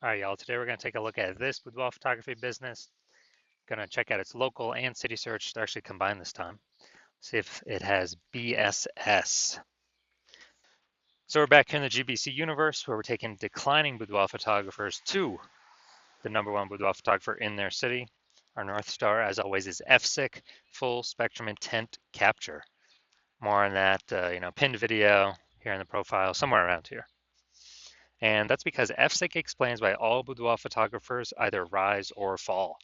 All right, y'all, today we're going to take a look at this boudoir photography business. Going to check out its local and city search. They're actually combined this time. See if it has BSS. So we're back here in the GBC universe where we're taking declining boudoir photographers to the #1 boudoir photographer in their city. Our North Star, as always, is FSIC, full spectrum intent capture. More on that, pinned video here in the profile, somewhere around here. And that's because FSIC explains why all boudoir photographers either rise or fall.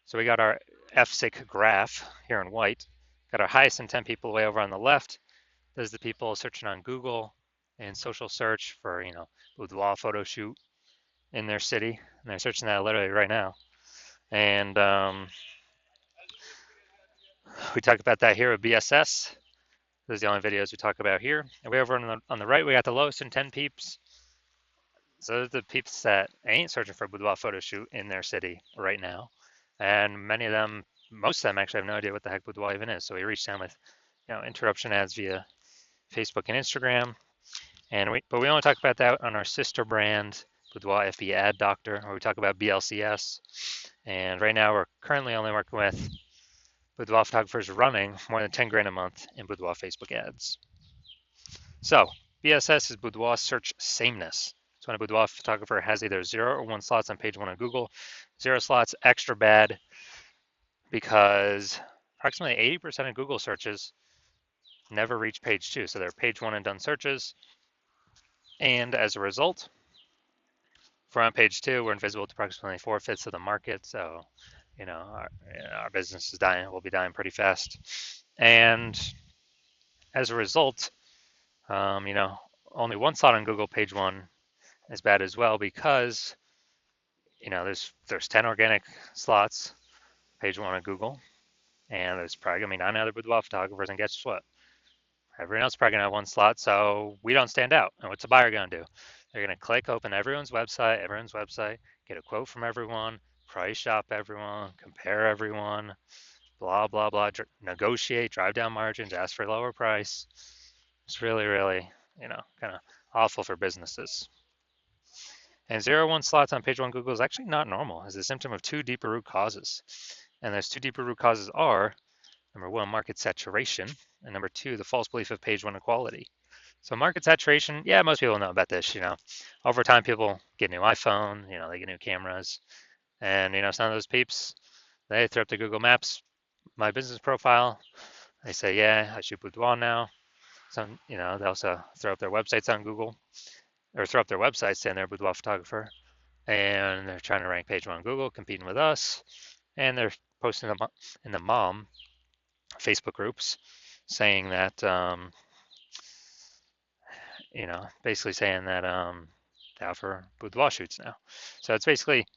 So we got our FSIC graph here in white, got our highest intent people way over on the left. There's the people searching on Google and social search for, boudoir photo shoot in their city. And they're searching that literally right now. And we talk about that here with BSS. Those are the only videos we talk about here. And way over on the right, we got the lowest intent peeps. So those are the peeps that ain't searching for a boudoir photo shoot in their city right now. And many of them, most of them actually have no idea what the heck boudoir even is. So we reached them with, interruption ads via Facebook and Instagram. But we only talk about that on our sister brand, Boudoir FB Ad Doctor, where we talk about BLCS. And right now we're currently only working with boudoir photographers running more than 10 grand a month in boudoir Facebook ads. So BSS is boudoir search sameness. So when a boudoir photographer has either 0 or 1 slots on page 1 of Google, 0 slots extra bad because approximately 80% of Google searches never reach page 2. So they're page 1 and done searches. And as a result, if we're on page 2, we're invisible to approximately 4/5 of the market. So, our business is dying. We'll be dying pretty fast. And as a result, only 1 slot on Google page 1 is bad as well because, there's 10 organic slots page 1 on Google, and there's probably gonna be 9 other boudoir photographers. And guess what? Everyone else is probably gonna have 1 slot, so we don't stand out. And what's the buyer gonna do? They're gonna click open everyone's website, get a quote from everyone, price shop everyone, compare everyone, blah, blah, blah, negotiate, drive down margins, ask for a lower price. It's really, really, kind of awful for businesses. And 0-1 slots on page 1 Google is actually not normal. It's a symptom of 2 deeper root causes. And those 2 deeper root causes are, number 1, market saturation, and number 2, the false belief of page 1 equality. So market saturation, yeah, most people know about this. Over time, people get new iPhone, they get new cameras, and some of those peeps, they throw up the Google Maps, my business profile. They say, yeah, I shoot boudoir now. Some, they also throw up their websites on Google, or throw up their websites saying they're a boudoir photographer, and they're trying to rank page 1 on Google, competing with us, and they're posting them in the mom Facebook groups saying that, basically saying that they offer boudoir shoots now. So it's basically,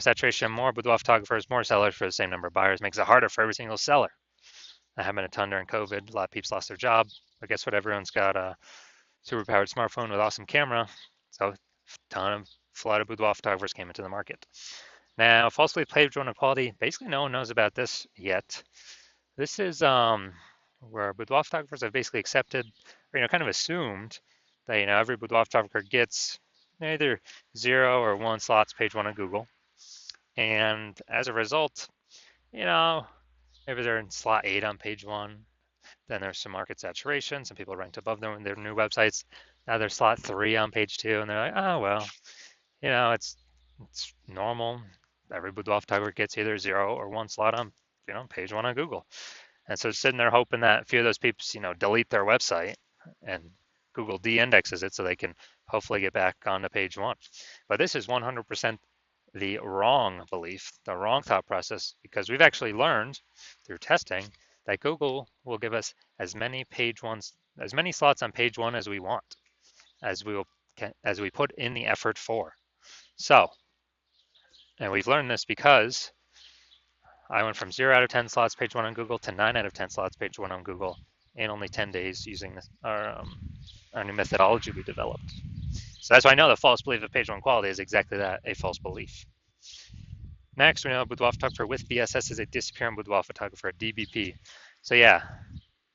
saturation, more boudoir photographers, more sellers for the same number of buyers makes it harder for every single seller. That happened a ton during COVID. A lot of people lost their job. But guess what? Everyone's got a super powered smartphone with awesome camera. So a ton of flood of boudoir photographers came into the market. Now, falsely page 1 equality, basically no one knows about this yet. This is where boudoir photographers have basically accepted, or kind of assumed that every boudoir photographer gets either 0 or 1 slots page 1 on Google, and as a result, maybe they're in slot 8 on page 1. Then there's some market saturation. Some people ranked above them in their new websites. Now they're slot 3 on page 2, and they're like, oh well, it's normal. Every boudoir photographer gets either 0 or 1 slot on page 1 on Google. And so sitting there hoping that a few of those peeps, delete their website and Google de-indexes it so they can hopefully get back onto page 1. But this is 100% the wrong belief, the wrong thought process, because we've actually learned through testing that Google will give us as many slots on page 1 as we want, as we put in the effort for. So, and we've learned this because I went from 0 out of 10 slots page 1 on Google to 9 out of 10 slots page 1 on Google in only 10 days using our new methodology we developed. So that's why I know the false belief of page 1 quality is exactly that, a false belief. Next, we know a boudoir photographer with BSS is a disappearing boudoir photographer, DBP. So yeah,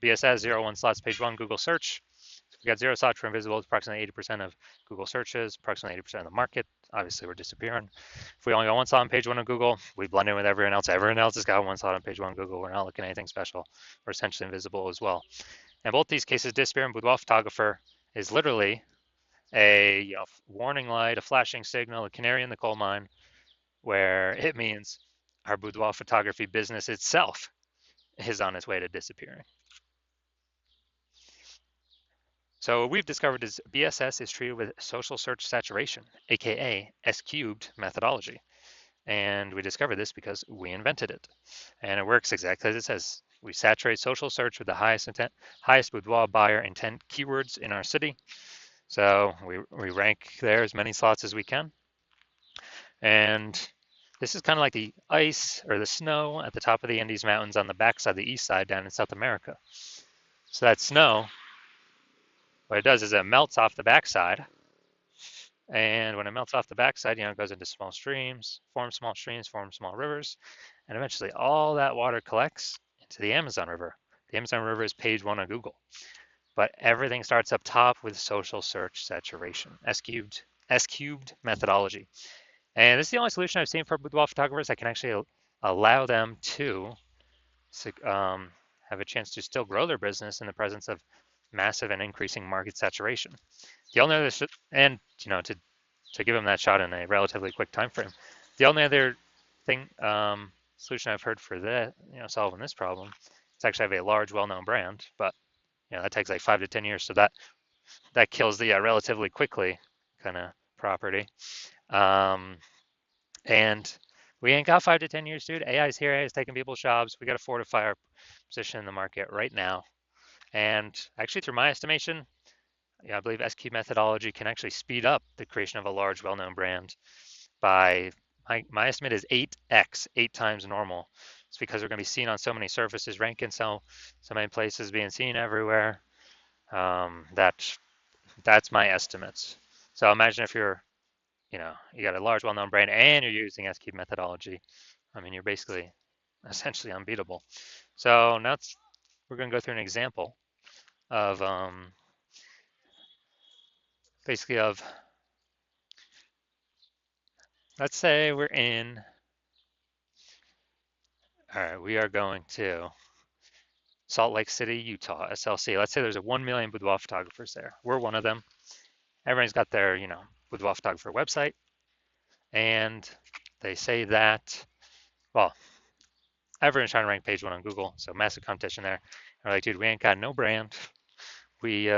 BSS 0-1 slots page 1 Google search, We got zero slots for invisible. It's approximately 80% of Google searches, approximately 80% of the market. Obviously, we're disappearing. If we only got one slot on page one of Google, we blend in with everyone else. Everyone else has got one slot on page one of Google. We're not looking at anything special. We're essentially invisible as well. And both these cases, disappear and Boudoir photographer is literally a warning light, a flashing signal, a canary in the coal mine, where it means our boudoir photography business itself is on its way to disappearing. So what we've discovered is BSS is treated with social search saturation, aka S-cubed methodology. And we discovered this because we invented it. And it works exactly as it says. We saturate social search with the highest boudoir buyer intent keywords in our city. So we rank there as many slots as we can. And this is kind of like the ice or the snow at the top of the Andes Mountains on the backside, the east side down in South America. So that snow, what it does is it melts off the backside. And when it melts off the backside, it goes into small streams, forms small rivers, and eventually all that water collects into the Amazon River. The Amazon River is page one on Google. But everything starts up top with social search saturation, S-cubed methodology. And this is the only solution I've seen for boudoir photographers that can actually allow them to have a chance to still grow their business in the presence of massive and increasing market saturation. The only other, and to give them that shot in a relatively quick time frame, the only other thing solution I've heard for that, solving this problem, is actually have a large, well-known brand, but that takes like 5 to 10 years, so that kills the relatively quickly kind of property. And we ain't got 5 to 10 years, dude. AI's here. AI is taking people's jobs. We got to fortify our position in the market right now. And actually, through my estimation, I believe S-cubed methodology can actually speed up the creation of a large, well-known brand by, my estimate is 8x, 8 times normal. It's because we're going to be seen on so many surfaces, ranking so many places, being seen everywhere. That's my estimates. So imagine if you got a large, well-known brand and you're using S-cubed methodology. I mean, you're basically essentially unbeatable. So now we're going to go through an example of basically of, let's say we're in, all right, we are going to Salt Lake City, Utah, SLC. Let's say there's 1 million boudoir photographers there. We're one of them. Everyone's got their, boudoir photographer website. And they say that, well, everyone's trying to rank page one on Google. So massive competition there. And we're like, dude, we ain't got no brand. We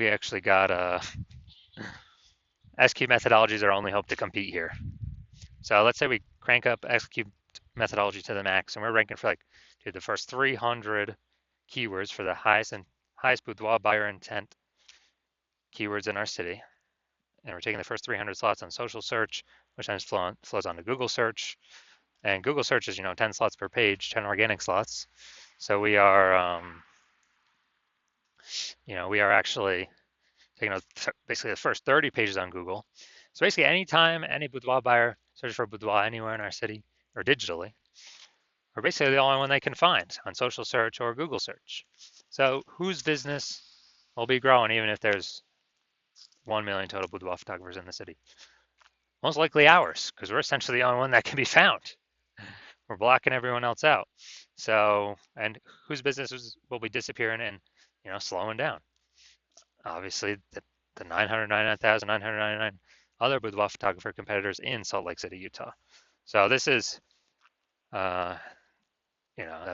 actually got S-cubed methodologies are our only hope to compete here. So let's say we crank up S-cubed methodology to the max, and we're ranking for the first 300 keywords for the highest boudoir buyer intent keywords in our city. And we're taking the first 300 slots on social search, which then flows on to Google search. And Google search is, 10 slots per page, 10 organic slots. So we are, we are actually taking basically the first 30 pages on Google. So basically, anytime any boudoir buyer searches for boudoir anywhere in our city or digitally, we're basically the only one they can find on social search or Google search. So whose business will be growing even if there's 1 million total boudoir photographers in the city? Most likely ours, because we're essentially the only one that can be found. We're blocking everyone else out. So, and whose businesses will be disappearing and, slowing down? Obviously, the 999,999 other boudoir photographer competitors in Salt Lake City, Utah. So this is, that'd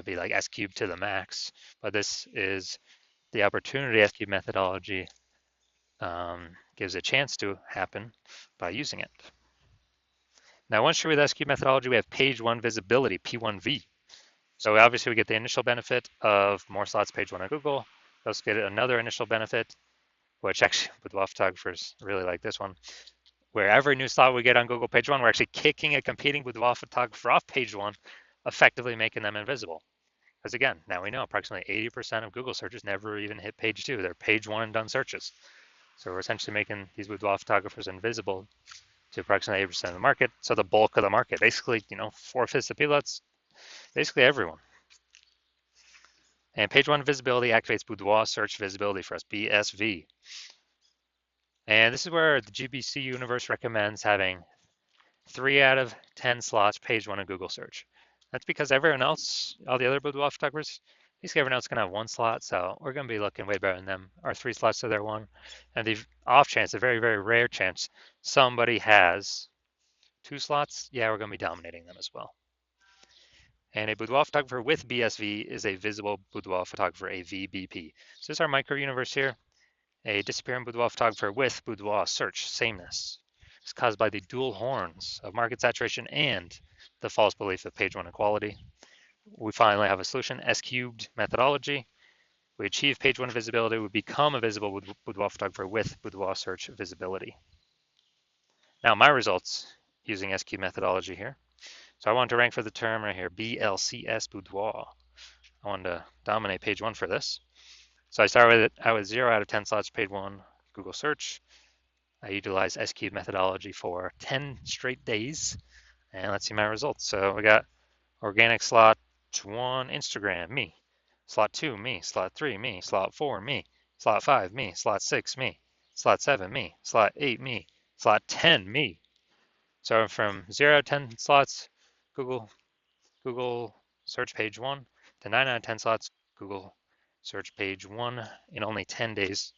be like S-cubed to the max, but this is the opportunity S-cubed methodology gives a chance to happen by using it. Now, once you're with S-cubed methodology, we have page one visibility, P1V. So obviously we get the initial benefit of more slots page one on Google. We also get another initial benefit, which actually boudoir photographers really like this one, where every new slot we get on Google page one, we're actually kicking a competing boudoir photographer off page one, effectively making them invisible. Because again, now we know approximately 80% of Google searches never even hit page two. They're page one and done searches. So we're essentially making these boudoir photographers invisible to approximately 80% of the market. So the bulk of the market, basically, 4/5 of people, that's basically everyone. And page one visibility activates Boudoir search visibility for us, BSV. And this is where the GBC universe recommends having 3 out of 10 slots page one of Google search. That's because everyone else, all the other boudoir photographers, basically everyone else is going to have 1 slot, so we're going to be looking way better than them. Our 3 slots to their 1. And the off chance, the very, very rare chance, somebody has 2 slots, yeah, we're going to be dominating them as well. And a boudoir photographer with BSV is a visible boudoir photographer, a VBP. So this is our micro universe here. A disappearing boudoir photographer with boudoir search sameness is caused by the dual horns of market saturation and the false belief of page one equality. We finally have a solution, S cubed methodology. We achieve page one visibility, we become a visible boudoir photographer with boudoir search visibility. Now my results using S cubed methodology here. So I want to rank for the term right here, BLCS boudoir. I wanted to dominate page one for this. So I started with 0 out of 10 slots page one Google search. I utilized S cubed methodology for 10 straight days. And let's see my results. So we got organic slot 1, Instagram, me. Slot 2, me. Slot 3, me. Slot 4, me. Slot 5, me. Slot 6, me. Slot 7, me. Slot 8, me. Slot 10, me. So from 0 to 10 slots, Google search page 1 to 9 out of 10 slots, Google search page 1 in only 10 days,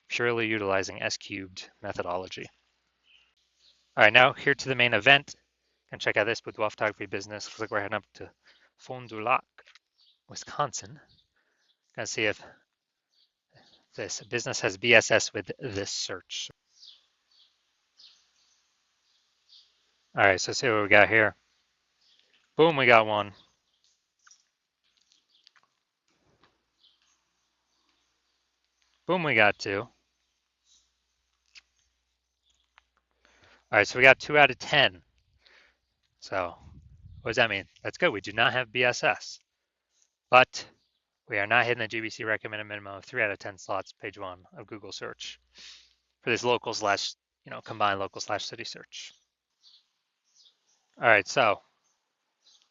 purely utilizing S cubed methodology. All right, now here to the main event. And check out this boudoir photography business. Looks like we're heading up to Fond du Lac, Wisconsin. Gonna see if this business has BSS with this search. All right, so see what we got here. Boom, we got 1. Boom, we got 2. All right, so we got 2 out of 10. So what does that mean? That's good. We do not have BSS, but we are not hitting the GBC recommended minimum of 3 out of 10 slots, page 1 of Google search for this local slash, combined local slash city search. All right, so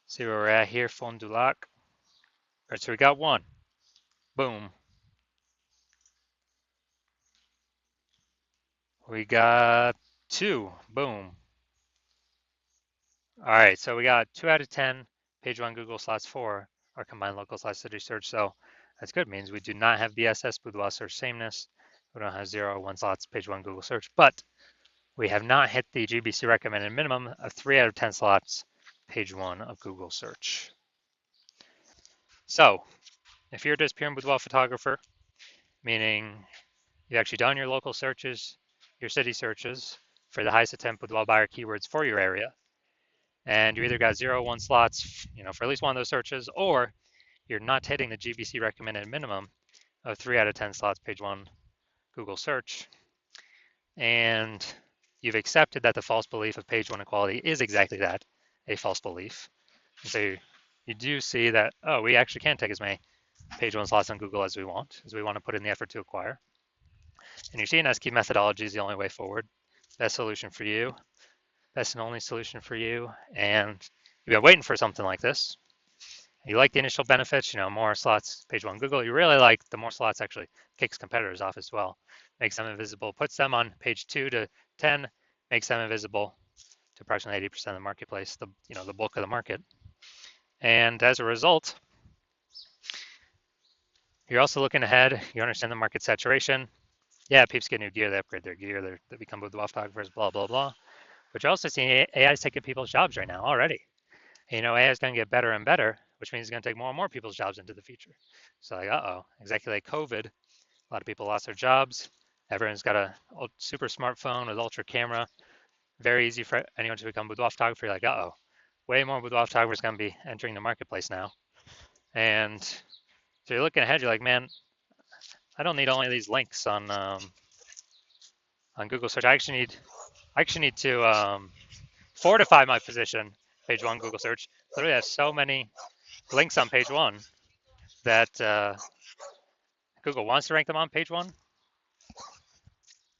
see where we're at here, Fond du Lac. All right, so we got 1. Boom. We got 2. Boom. All right, so we got 2 out of 10, page 1 Google slots 4, our combined local slash city search. So that's good. It means we do not have BSS, boudoir search sameness. We don't have 0 or 1 slots, page 1 Google search, but we have not hit the GBC recommended minimum of 3 out of 10 slots, page 1 of Google search. So if you're a disappearing boudoir photographer, meaning you've actually done your local searches, your city searches for the highest attempt boudoir buyer keywords for your area, and you either got 0 or 1 slots, for at least one of those searches, or you're not hitting the GBC recommended minimum of 3 out of 10 slots, page 1 Google search, and you've accepted that the false belief of page 1 equality is exactly that, a false belief. And so you do see that, oh, we actually can take as many page 1 slots on Google as we want to put in the effort to acquire. And you're seeing S-key methodology is the only way forward. Best solution for you. Best and only solution for you. And you've been waiting for something like this. You like the initial benefits, more slots, page 1 Google. You really like the more slots actually kicks competitors off as well. Makes them invisible, puts them on page 2 to 10, makes them invisible to approximately 80% of the marketplace, the bulk of the market. And as a result, you're also looking ahead. You understand the market saturation. Yeah, peeps get new gear, they upgrade their gear, they become boudoir photographers, blah, blah, blah. But you're also seeing AI is taking people's jobs right now already. AI is going to get better and better, which means it's going to take more and more people's jobs into the future. So like, exactly like COVID, a lot of people lost their jobs. Everyone's got a super smartphone with ultra camera. Very easy for anyone to become boudoir photographer. You're like, way more boudoir photographers going to be entering the marketplace now. And so you're looking ahead, you're like, man, I don't need only these links on Google search. I actually need to fortify my position, page 1 Google search. Literally have so many links on page 1 that Google wants to rank them on page 1,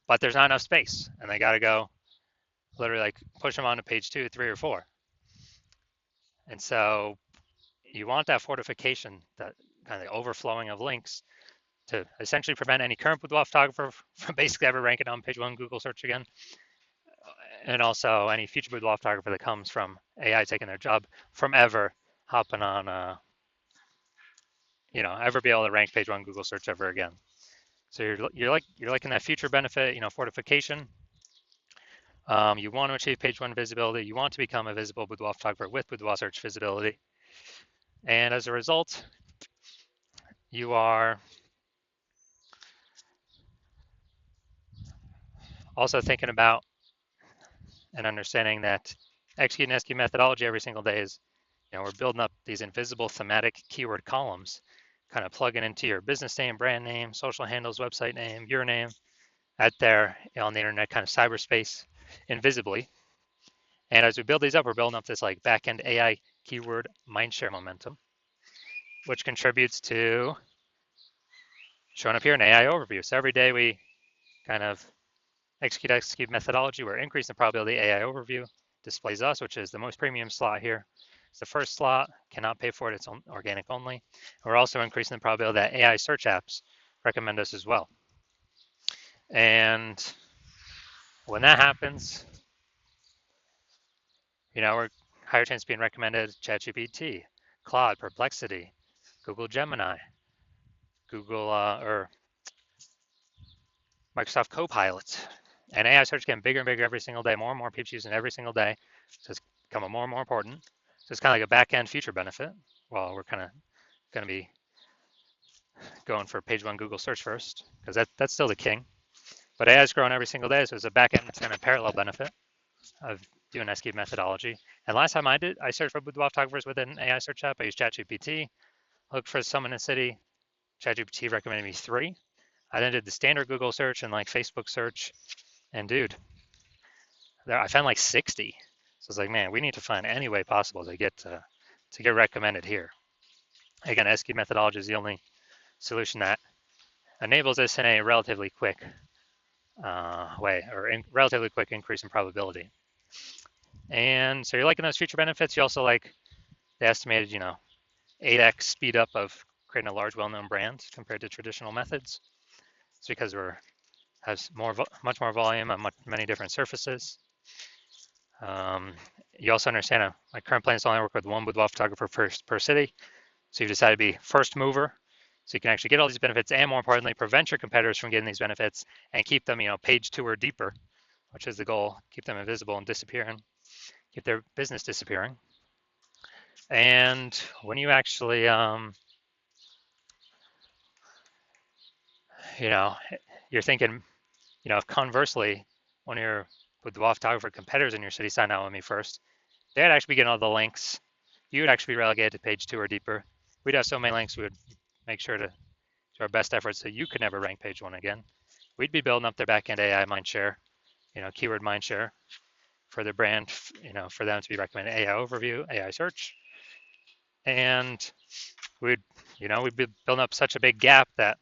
but there's not enough space, and they got to go literally like push them onto page 2, 3, or 4. And so you want that fortification, that kind of the overflowing of links to essentially prevent any current boudoir photographer from basically ever ranking on page one Google search again, and also any future boudoir photographer that comes from AI taking their job from ever hopping on, ever be able to rank page one Google search ever again. So you're liking that future benefit, fortification. You want to achieve page one visibility. You want to become a visible boudoir photographer with boudoir search visibility, and as a result, you are also thinking about and understanding that executing SQ methodology every single day is, we're building up these invisible thematic keyword columns, kind of plugging into your business name, brand name, social handles, website name, your name, out there on the internet, kind of cyberspace, invisibly. And as we build these up, we're building up this like back-end AI keyword mindshare momentum, which contributes to showing up here in AI overview. So every day we kind of execute methodology, we're increasing the probability AI overview displays us, which is the most premium slot here. It's the first slot, cannot pay for it, it's organic only. We're also increasing the probability that AI search apps recommend us as well. And when that happens, we're higher chance of being recommended ChatGPT, Claude, Perplexity, Google Gemini, Google or Microsoft Copilot. And AI search getting bigger and bigger every single day. More and more people using it every single day. So it's becoming more and more important. So it's kind of like a back-end future benefit. Well, we're kind of going to be going for page one Google search first, because that's still the king. But AI is growing every single day, so it's a back-end kind of parallel benefit of doing SQ methodology. And last time I searched for boudoir photographers with an AI search app. I used ChatGPT, looked for Sameness city. ChatGPT recommended me 3. I then did the standard Google search and like Facebook search, and dude, I found like 60. So it's like, man, we need to find any way possible to get recommended here. Again, SQ methodology is the only solution that enables this in a relatively quick way, or relatively quick increase in probability. And so you're liking those future benefits. You also like the estimated, 8x speed up of creating a large, well-known brand compared to traditional methods. It's because has much more volume on many different surfaces. You also understand my current plan is to only work with one boudoir photographer per city. So you've decided to be first mover, so you can actually get all these benefits, and more importantly, prevent your competitors from getting these benefits and keep them, page 2 or deeper, which is the goal. Keep them invisible and disappearing, keep their business disappearing. And when you actually, you're thinking, if conversely, one of your boudoir photographer competitors in your city signed out with me first, they'd actually be getting all the links. You would actually be relegated to page 2 or deeper. We'd have so many links, we would make sure to do our best efforts so you could never rank page 1 again. We'd be building up their backend AI mindshare, keyword mindshare for their brand, for them to be recommended AI overview, AI search. And we'd be building up such a big gap that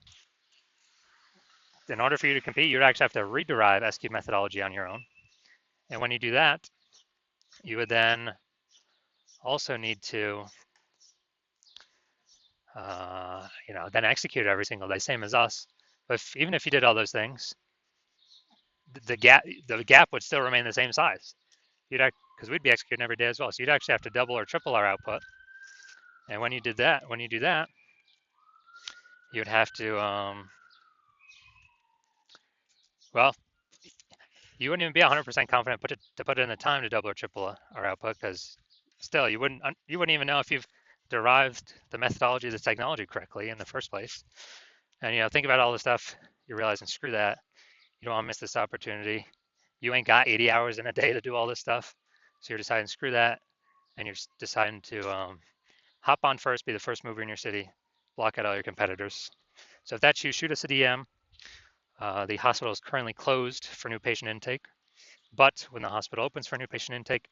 in order for you to compete, you'd actually have to rederive SQ methodology on your own. And when you do that, you would then also need to, then execute it every single day, same as us. But even if you did all those things, the gap would still remain the same size. Because we'd be executing every day as well. So you'd actually have to double or triple our output. And when you do that, you'd have to, well, you wouldn't even be 100% confident to put in the time to double or triple our output, because still you wouldn't even know if you've derived the methodology of the technology correctly in the first place. And think about all the stuff you're realizing, screw that. You don't want to miss this opportunity. You ain't got 80 hours in a day to do all this stuff. So you're deciding, screw that. And you're deciding to hop on first, be the first mover in your city, block out all your competitors. So if that's you, shoot us a DM. The hospital is currently closed for new patient intake, but when the hospital opens for new patient intake,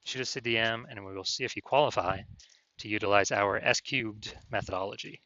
shoot us a DM and we will see if you qualify to utilize our S-cubed methodology.